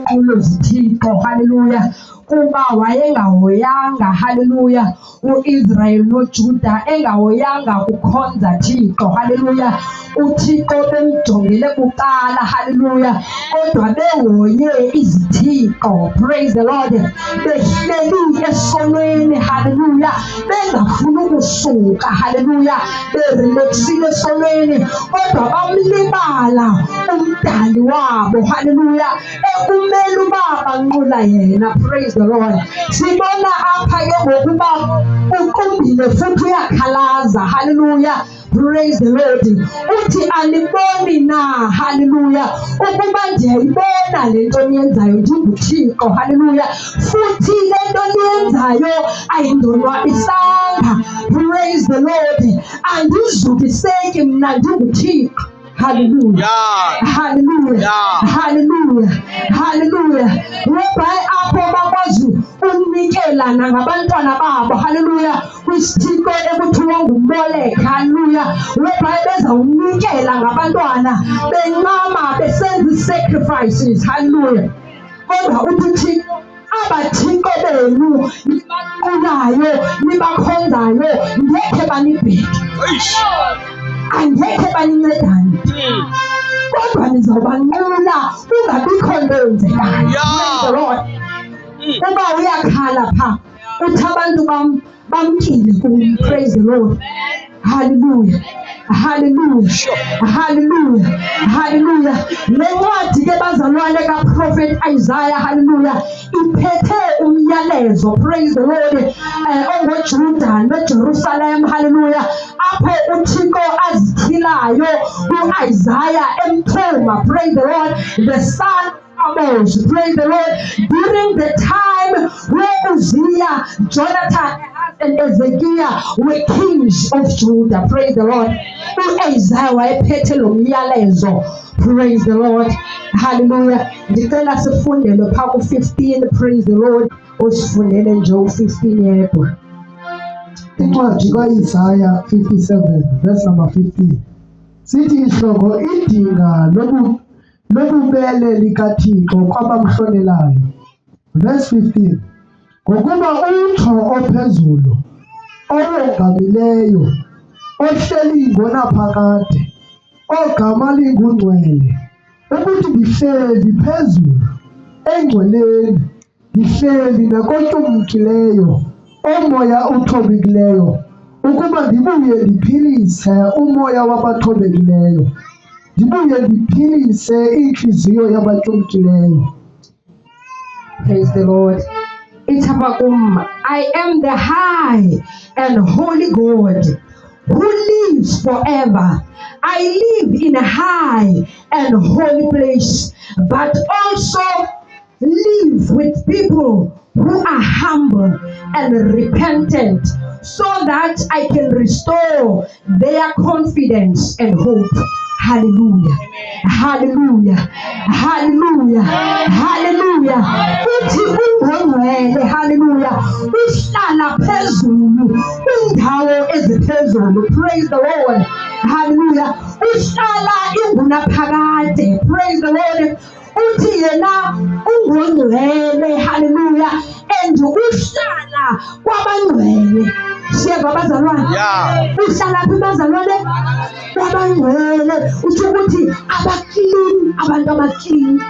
izinqulo zithixo, haleluya, kuba wayengahoyanga, haleluya, uIsrael noJuda engahoyanga kukhonza Thixo, haleluya, uThixo bemjongele kuqala, haleluya, kodwa behoye izithixo, praise the Lord, behleli esonweni, haleluya, bengafuni ukusuka, haleluya, berelaxile esonweni, kodwa bamlibala umdali wabo, haleluya, ekumele uba banqula yena, praise the Lord. Sibona apha ke ngokuba uqumbile futhi uyakhalaza, haleluya, praise the Lord. Uthi aniboni na, haleluya, ukuba ndiyayibona le nto niyenzayo ndinguThixo, haleluya, futhi le nto niyenzayo ayindonwabisanga, praise the Lord, andizukiseki mna ndinguThixo. Hallelujah. Yeah. Hallelujah. Yeah. Hallelujah. Hallelujah. Whereby apho bakwazi unikela nangabantwana babo, hallelujah, kwisithixo ekuthiwa ngumoleka, hallelujah, whereby bezawunikela ngabantwana bencama besenza i-sacrifices, hallelujah. Kodwa uthi Thixo, abathixo benu nibanqulayo nibakhonzayo ngekhe banibheke, angekhe banincedane, kodwa nizawubanqula kungabikho nto yenzekayo. Praise the Lord. Uba uyakhala pha uthi abantu bamkile kum, praise the Lord. Hallelujah. Hallelujah. Hallelujah. Hallelujah. Le ncwadi ke bazalwane kaProphet Isaiah, hallelujah, iphethe umyalezo, praise the Lord, ongoJuda neJerusalem, hallelujah, apho uThixo azithilayo uIsaiah emthuma, praise the Lord, the son Amos, praise the Lord, during the time where Uzziah, Jonathan, and Ezekiah were kings of Judah, praise the Lord. uIsaiah wayephethe lo myalezo, praise the Lord, hallelujah. Ndicela sifundele phaa ku-15, praise the Lord, usifundele nje u-15 yedwa. Incwadi kaIsaya 57 verse number 15 sithi ihloko idinga lobubele likaThixo kwabamhlonelayo. Verse 15, ngokuba uThixo ophezulu owongamileyo ohleli ngonaphakade ogama lingungcwele, ukuthi ndihleli phezulu engcweleni, ndihleli nakotyumkileyo omoya uthobekileyo, ukuba ndibuye ndiphilise umoya wabathobekileyo, ndibuye ndiphilise intliziyo yabatyumkileyo. Praise the Lord. I am the high and holy God who lives forever. I live in a high and holy place, but also live with people who are humble and repentant, so that I can restore their confidence and hope. Hallelujah. Hallelujah. Hallelujah. Hallelujah. Uthi ungcwele, hallelujah, uhlala phezulu indawo eziphezulu, praise the Lord, hallelujah, uhlala ingunaphakade, praise the Lord. Uthi yena ungcwele, hallelujah, and uhlala kwabangcwele. Siyeva bazalwane? Uhlala phi bazalwane? Kwabangcwele. Uthi ukuthi abaclean, abantu abaclean,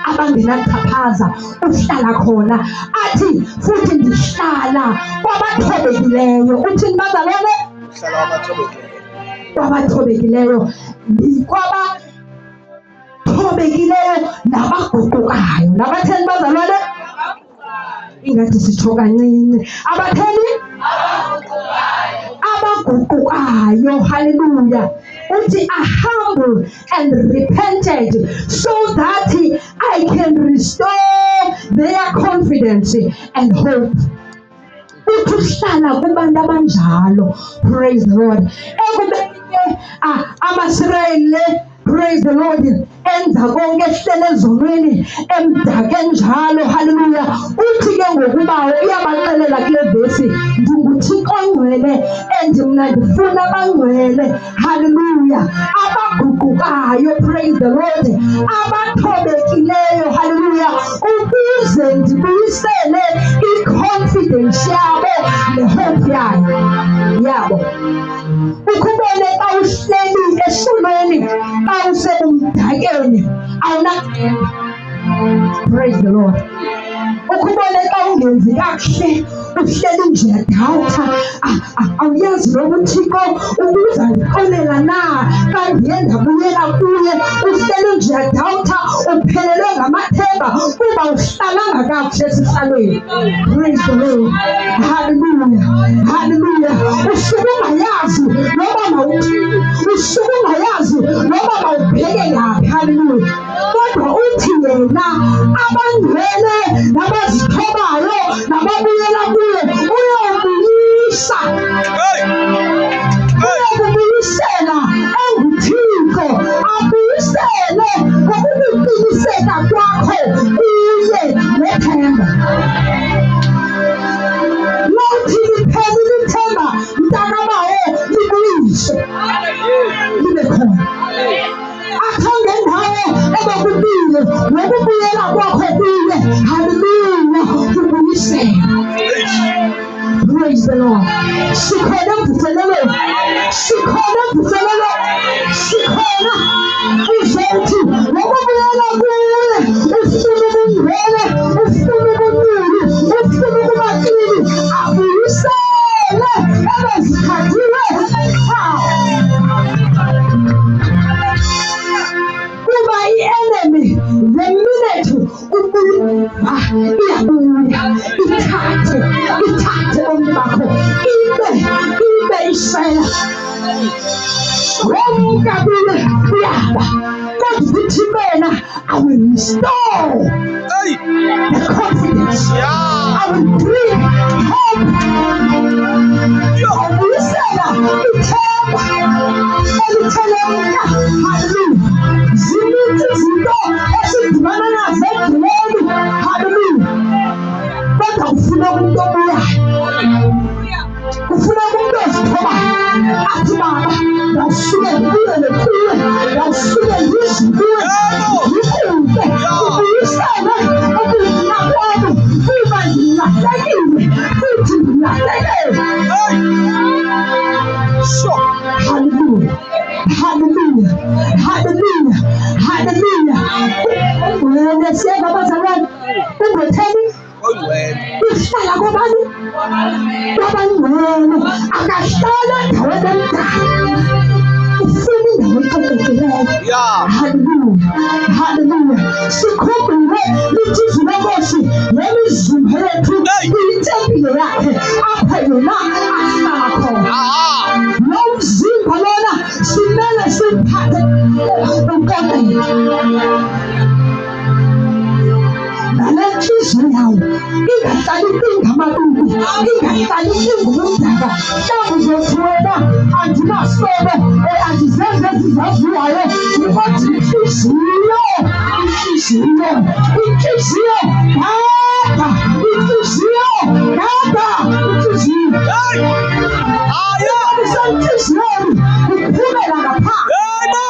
abangenachaphaza, uhlala khona. Athi futhi ndihlala kwabathobekileyo. Uthini bazalwane? Uhlala kwabathobekileyo. Kwabathobekileyo nabaguqukayo. Nabatheni bazalwane? Ingathi sitsho kancinci. Abatheni? Abaguqukayo, hallelujah. Uthi are humble and repented, so that I can restore their confidence and hope. Uthi uhlala kubantu abanjalo, praise the Lord. Ekubeni amaSirayeli, praise the Lord, enza konke ehlele ezonweni emdake njalo, hallelujah. Uthi ke kangangokuba uyabaxelela kule vesi ndinguThixo ongcwele and mna ndifuna abangcwele. Haleluya. Abaguqukayo, praise the Lord, abathobekileyo, haleluya, ukuze ndibuyisele i-confidence yabo ne-hope yabo. Ukubone xa uhleli esonweni, xa usebumdakeni awunathemba. Praise the Lord. Ukubone xa ungenzi kakuhle uhleli nje yadawutha, awuyazi noba uThixo uzandixolela na xa ndiye ndabuyela kuye. Uhleli nje yadawutha, uphelelwe ngamathemba kuba uhlalanga kakuhle esihlalweni. Praise the Lord. Hallelujah. Hallelujah. Usuke ungayazi noba mawuthini, usuke ungayazi noba mawubheke yaphi. Hallelujah. Kodwa uthi yena abangcwele nabazithobayo nababuyela kuye uyobuyisa, uyobuyisela enguThixo, abuyisele ngokuqiniseka kwakho kuye nethemba. Lothi liphelile ithemba, mntakabawo, libuyiswe libe khona. Akhange ndawo ebekubile nokubuyela kwakho kuye. Hallelujah. Kubuyisela. Praise the Lord. Sikhona emvuselelweni, sikhona emvuselelweni, sikhona. Uzothi nokubuyela kuye ufuna ubungcwele, ufuna ubumnini, ufuna ukubaklini, abuyisele ebezikhathiwe. Kuba i-enemy the minute ubuva iyabuya ithathe bombi bakho ibe isela. Womkabile uyaba, kodwa uthi wena I will restore the confidence. I will bring hope. Awubuyisela ithemba elitheleka. Hallelujah. Zininzi izinto esidibana nazo endleleni. Hallelujah. Kodwa ufuna umuntu obuyayo, ufuna umuntu ozithobayo athi baba ngasuke ngibuyele kuwe, ngasuke ngizibuye ngikude, ubuyisele ubunzima kwami kuba ngilahlekile futhi ngilahlekele. Hallelujah. Hallelujah. Hallelujah. Hallelujah. Ungcwele siyeva abazalwane, ungwetheni uhlala kwabani kwabangcwele, akahlala endaweni emdala, ufuna indawo eqoqekileyo. Hallelujah. Hallelujah. Sikhumbule lithi izwi lenkosi nemizimba yethu iyitempile yakhe apha yena ahlala khona. Nomzimba lona simele simphathe unkokelo. Nale nhliziyo yawo ingahlali ingamabili, ingahlali ingumdaka. Mhlawumbe uzothi wena andinasobe, andizenze ezizaziwayo, kodwa inhliziyo gada, inhliziyo gada, inhliziyo isenhliziyweni iphumela ngaphandle.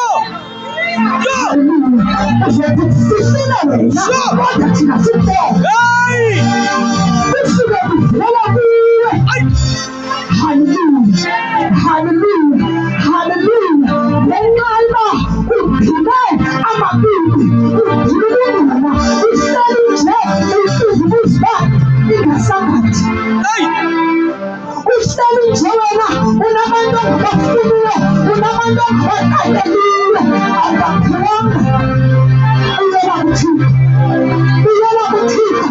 Uzothi kusisile wena, kodwa thina sibheke usuke kuvela kuwe. Hallelujah. Hallelujah. Hallelujah. Lenqaba uphile amabili, uphile wena, uhleli nje uzibuzwa ingasangathi. Uhleli nje wena unabantu abafuniyo, unabantu abaqapheliyo, abaphiwanga. Uyela kuThixo, uyela kuThixo.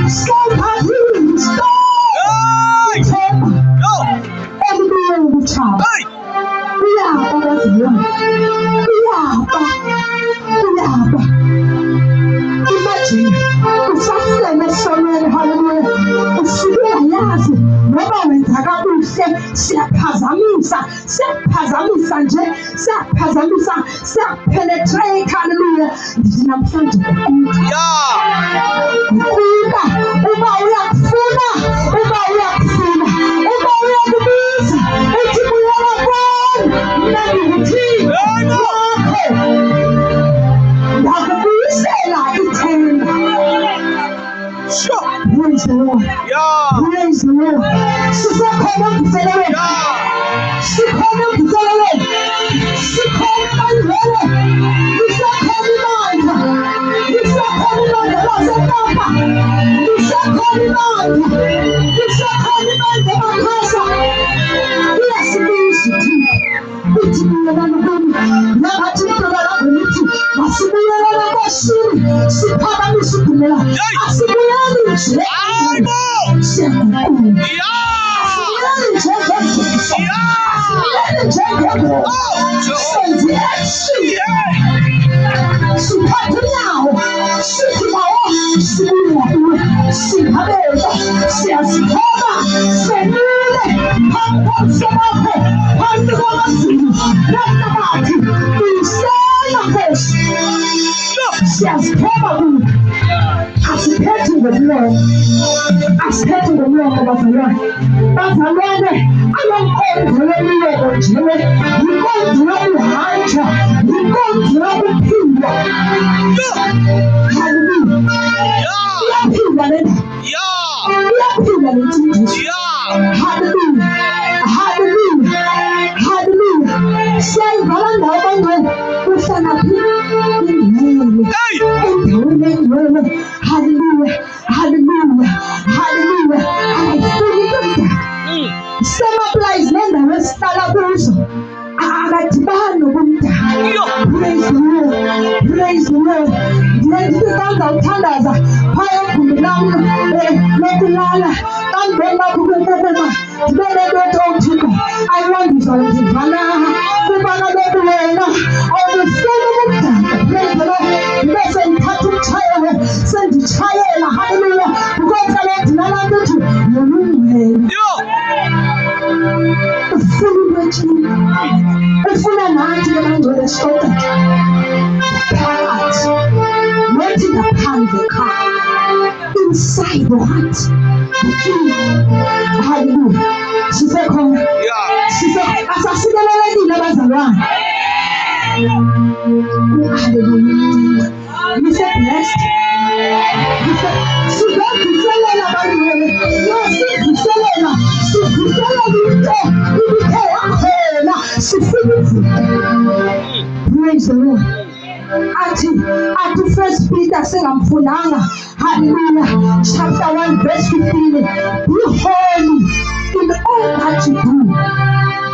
Somebody stop. Everybody will child. Imagine usasele esonweni. Hallelujah. Usuke uyazi noba wenza kakuhle okuhle siyaphazamisa nje, siyapenetrate. Hallelujah. Ndithi namhlanje guquka, uba uyakufuna, uba uyakubiza, uthi buyela kwami, mna ndinguThixo wakho, ndakubuyisela ithemba. Praise the Lord. Praise the Lord. Sisekhona emvuselelweni. Sikhona emvuselelweni. Sikhona ebandleni. Lisekhona ibandla. Lisekhona ibandla laseKapa. Lisekhona ibandla. Lisekhona ibandla emakhasa. Iyasibuyisa uThixo. Uthi buyelani kuni. Nakathi idola lakho lithi masibuyelane enkosini siphakamise udumela. Asibuyeli nje. Siyaguqula. Asibuyeli njengengoma. Senze action. Siphathe unyawo. Sithi mawo. Sibuya kuwe. Singabeza. Siyazithoba. Senile. Phambi bakho. Phambi kwamazulu. Nahlabathi. Uyisela Nkosi. Siyazithoba kuwe. Asiphethe ngomlomo. Asiphethe ngomlomo bazalwane. Bazalwane, ayonkonzo yomlomo nje. Yinkonzo yokuhanjwa. Yinkonzo yokuphila. Hallelujah. Iyaphila le ndaba. Iyaphila le nsindiso. Hallelujah. Hallelujah. Hallelujah. Siyayivala ndawo bangcwele. Uhlala phi? Endaweni engcwele. Hallelujah. Hallelujah. Hallelujah. Akayifuni kodwa. Sema-applies nendawo esihlala kuzo. Akadibani nokumdala. Praise the Lord. Praise the Lord. Ndithi kangawuthandaza phaya egumbi lam lokulala. Kangibona kukukuba ndibe nento othixo ayilondizwa ndivana kuba kaloku wena awubufuni ubumdala. Praise the Lord. Ndibe sendithatha umtshayelo senditshayela. Hallelujah. Because kaloku ndinalaa nto ethi nolungcwele. Ufuna into ethile. Ufuna nathi ke bangcwele siqoqeke phakathi, not ngaphandle ekhaya. Inside the heart. The king. Hallelujah. Sisekhona. Asasikelelekile abazalwane. Hallelujah. Blessed. Sizovuselela abangcwele. Sivuselela into ibithe yakhona. Sifike. Praise the Lord. Athi 1 Peter singamfundanga. Hallelujah. Chapter 1 verse 15. Be holy in all that you do,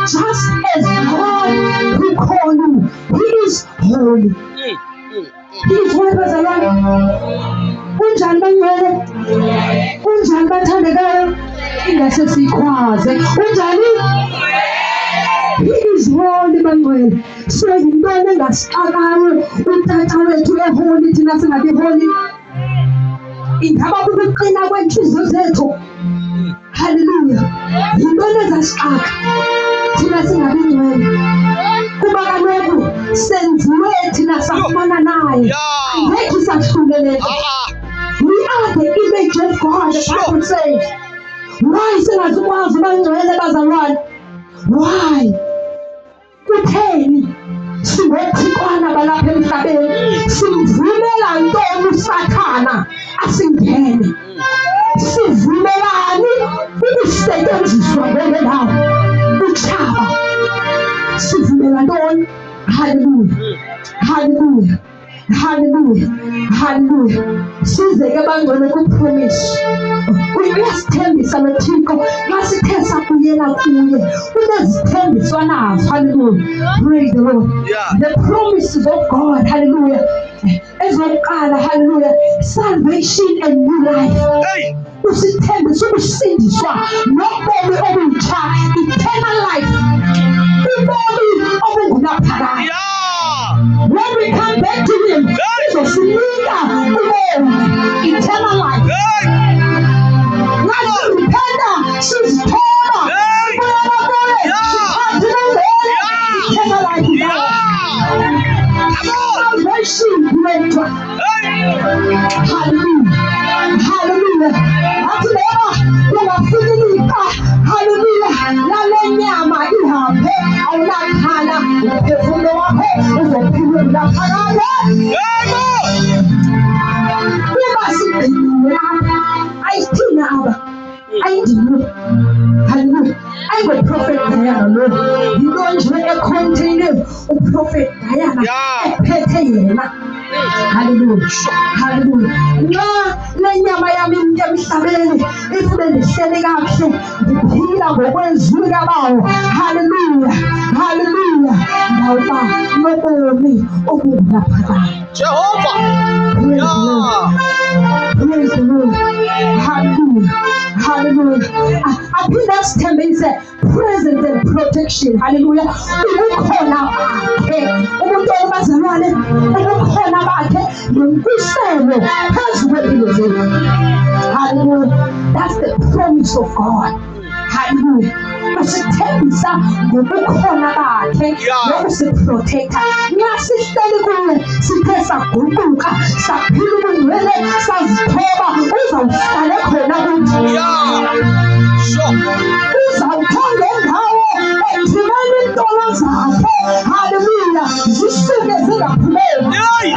just as God who called you, He is holy. He is holy. Bazalwane. Unjani bangcwele? Unjani bathandekayo? Ingase sikhwaze. Unjani? He is holy bangcwele. So yintoni engasixakayo utata wethu eholi thina singabi holy? Ingaba kukuqina kwenhliziyo zethu. Hallelujah. Yintoni ezasixaka thina singabi ngcwele? Kuba kaloku senziwe thina safumana naye. Angekhe sahluleleka. We are the image of God, the Bible says. Why singazikwazi bangcwele bazalwane? Why? Kutheni singothixwana balapha emhlabeni simvumela ntoni usathana asingene? Sivumelani ukusetyenziswa ngale ndawo utshaba? Sivumela ntoni? Hallelujah. Hallelujah. Hallelujah. Hallelujah. Size ke bangcwele kupromise. Uyasithembisa lo Thixo masithe sakuyela kuye. Unezithembiswa nazo. Hallelujah. Praise the Lord. The promises of God. Hallelujah. Ezokuqala. Hallelujah. Salvation and new life. Usithembisa ukusindiswa nobomi obutsha. Eternal life. Ubomi obungunaphakade. When we come back to Him, izosinika ubomi, eternal life. Nathi siphenda sizithoba yedwa. Hallelujah. Hallelujah. Athi leba ungafinyelika. Hallelujah. Lale nyama ihambe awunakhala umphefumulo wakho uzophilula phakade. Uma sigciniwe apha ayithina aba ayindimi. Hallelujah. Prophet Diana lo yinto nje econtaine uProphet Diana ephethe yena. Hallelujah. Hallelujah. Nxa lenyama yami emhlabeni ifune ndihleli kahle ndiphila ngokwezwi likaBawo. Hallelujah. Hallelujah. Ngawuba nobomi obungaphakade. Jehovah. Praise the Lord. Hallelujah. Hallelujah. Aphinda sithembise presence and protection. Hallelujah. Ukukhona bakhe umuntu obazalwane ukukhona bakhe nempiselo phezu kwempilo zethu. Hallelujah. That's the promise of God. Hallelujah. Masithembisa ngobukhona bakhe nokusiprotecta. Nxa sihleli kuye sithe saguquka saphila ubungcwele sazithoba uzawuhlale khona kuthi. Uzawuthanda indawo edibana iintolo zakhe. Hallelujah. Zisuke zingaphumeli.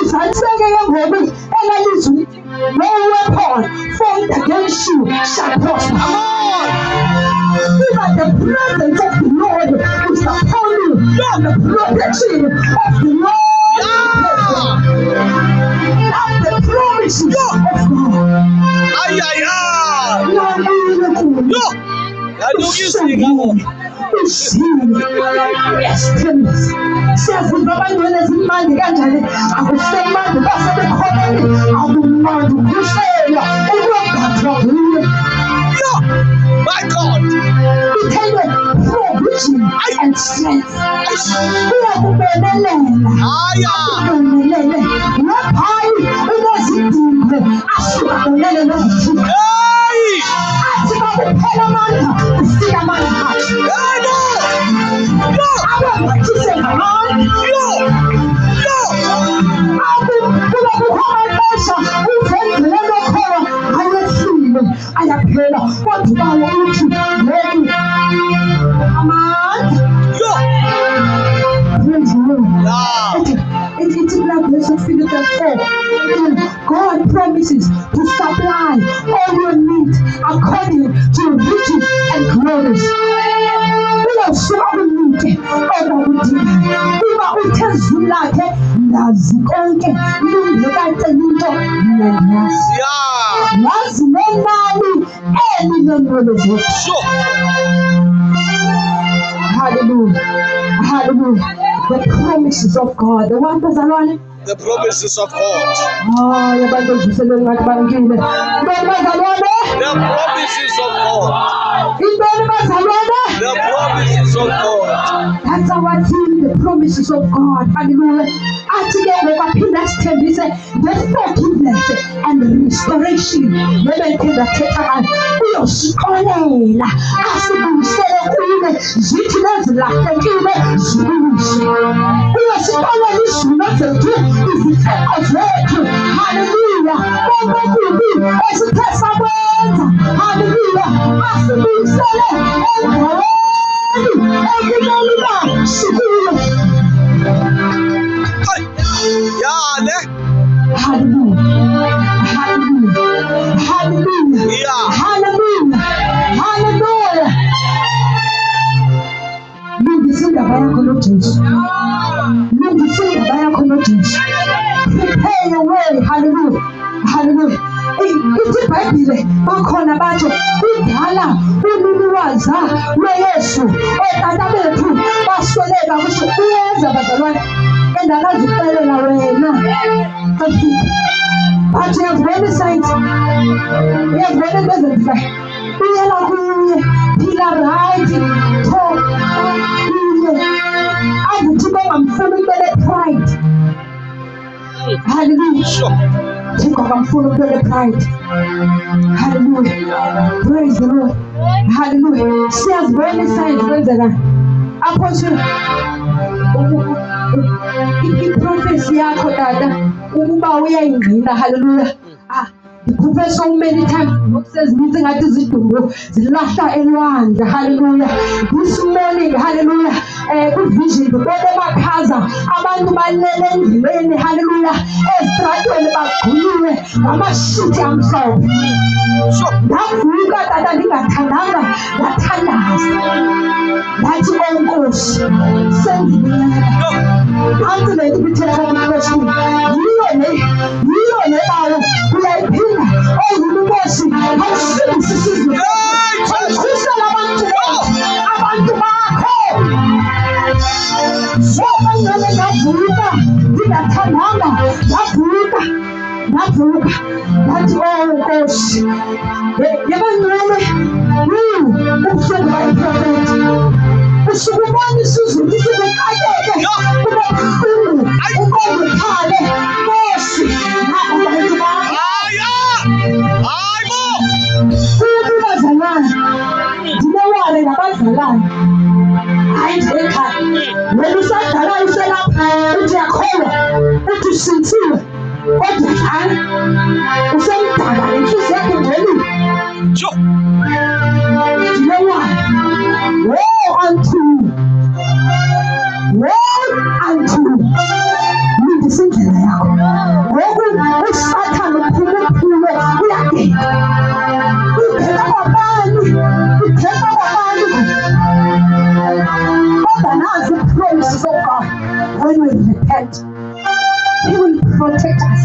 Uzaliseke ke ngoku elalizwi no weapon formed against you shall prosper. Even the presence of the Lord is upon you, and the protection of the Lord and the promises of God. Siyaziva abantwana ezimnandi kanjani akusemandi basebekhoneni akumnandi ukuselwa ukubhathwa nguye. My God. Ithele provision and strength. Uyakubenelela. Ubenelele. Laphayi unezidingo asukabonele nezithupha. Athi bakuphela amandla ufika amandla. Abambathise ngamandla. Kubakuhambesha uvendele khona ayehlile ayaphela kodwa bawo uthi ngoku amandla. Praise the Lord. It's in Revelation 4. God promises to supply all your needs according to riches and glories. Uyawusuka kunike okudingayo. Uma uthe zwi lakhe ndazi konke lingekaceli into nanyazi. Yazi nenani elinenwele zethu. Hallelujah. Hallelujah. The promises of God. The one bazalwane. The promises of God. Yabantu oziselwe ngathi bangile. Bazalwane. The promises of God. Intoni bazalwane? The promises of God. That's our team, the promises of God. Hallelujah. Athi ke ngokwaphinda sithembise the forgiveness and restoration. Nebephinda thetha ngayo uyosixolela asibuyisele kuye zithi lezilahlekile zibuyiswe. Uyosixolela izono zethu izitheko zethu. Hallelujah. Okubi esithe sakwenza. Hallelujah. Asibuyisele endaweni ekulelula sikuyo. Hallelujah. Hallelujah. Hallelujah. Hallelujah. Hallelujah. Lungisa indaba yakho noJesu. Lungisa indaba yakho noJesu. Prepare your way. Hallelujah. Hallelujah. Ithi iBhayibhile bakhona batsho kudala ululwaza lweYesu otata bethu basweleka kusho uyeza bazalwane endakazixelela wena. But you have read the signs. You have read the message. Uyela kuye phila right talk kuye abuthi bangamfuni ubele pride. Hallelujah. Think of I'm full of the pride. Hallelujah. Praise the Lord. Hallelujah. See as many signs when they are. Apostle iprofesi yakho tata ukuba uyayingqina. Haleluya. Ndikhuphe so many times ngokusezininzi ngathi izidumbu zilahla elwandle. Haleluya. This morning, haleluya, kwivision ndibone bakhaza abantu balele endleleni, haleluya, ezitratweni bagquliwe ngamashiti amhlophe. Ndavuka tata ndingathandanga, ndathandaza ndathi Nkosi sendinika nanti le nto ibithetha kuMkrestu, yiyo le bawo uyayiphinda ongumkosi awusindise isizwe, awukhusela abantu bakho. So manje ndavuka ndingathandanga, ndavuka ndathi Nkosi yabangcwele ubuhlungu bayiprofethi usukubona isizwe lisibekayeke kube buhlungu ukongikhale Nkosi nabo bantu bakho. Kubi bazalwane, ndinewale ngabazalwane, hayi ndibekhaya. Wena usadalayo uselapha uthi yakholwa uthi usintsiwe kodwa dlala usemdala inhliziyo yakho ingcolile. Ndinewale. Woe unto you, lungisa indlela yakho. Ngoku usathane uphuluphule uyagenda, udeka kwabani, kodwa nazi i-promises of God. When we repent, He will protect us.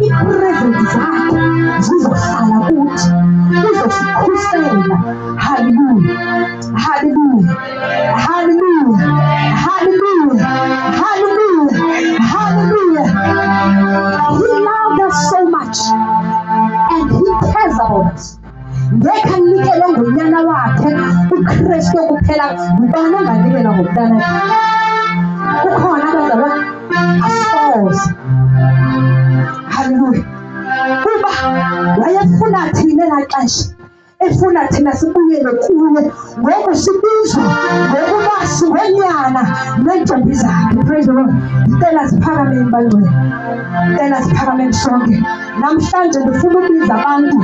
Iipresence zakhe zizohlala kuthi, uzosikhusela. Hallelujah, hallelujah, hallelujah, hallelujah, hallelujah, hallelujah. He loved us so much and He cares about us. Ngeke anikele ngonyana wakhe uKristu kuphela, ngubani onganikela ngomntana? Ukhona abazalwane asoze. Hallelujah. Kuba wayefuna thina elaa xesha, efuna thina sibuyele kuye. Ngoku sibizwa ngokuba singonyana neentombi zakhe. Praise the Lord. Ndicela siphakameni bangcwele, ndicela siphakameni sonke namhlanje. Ndifuna ubiza abantu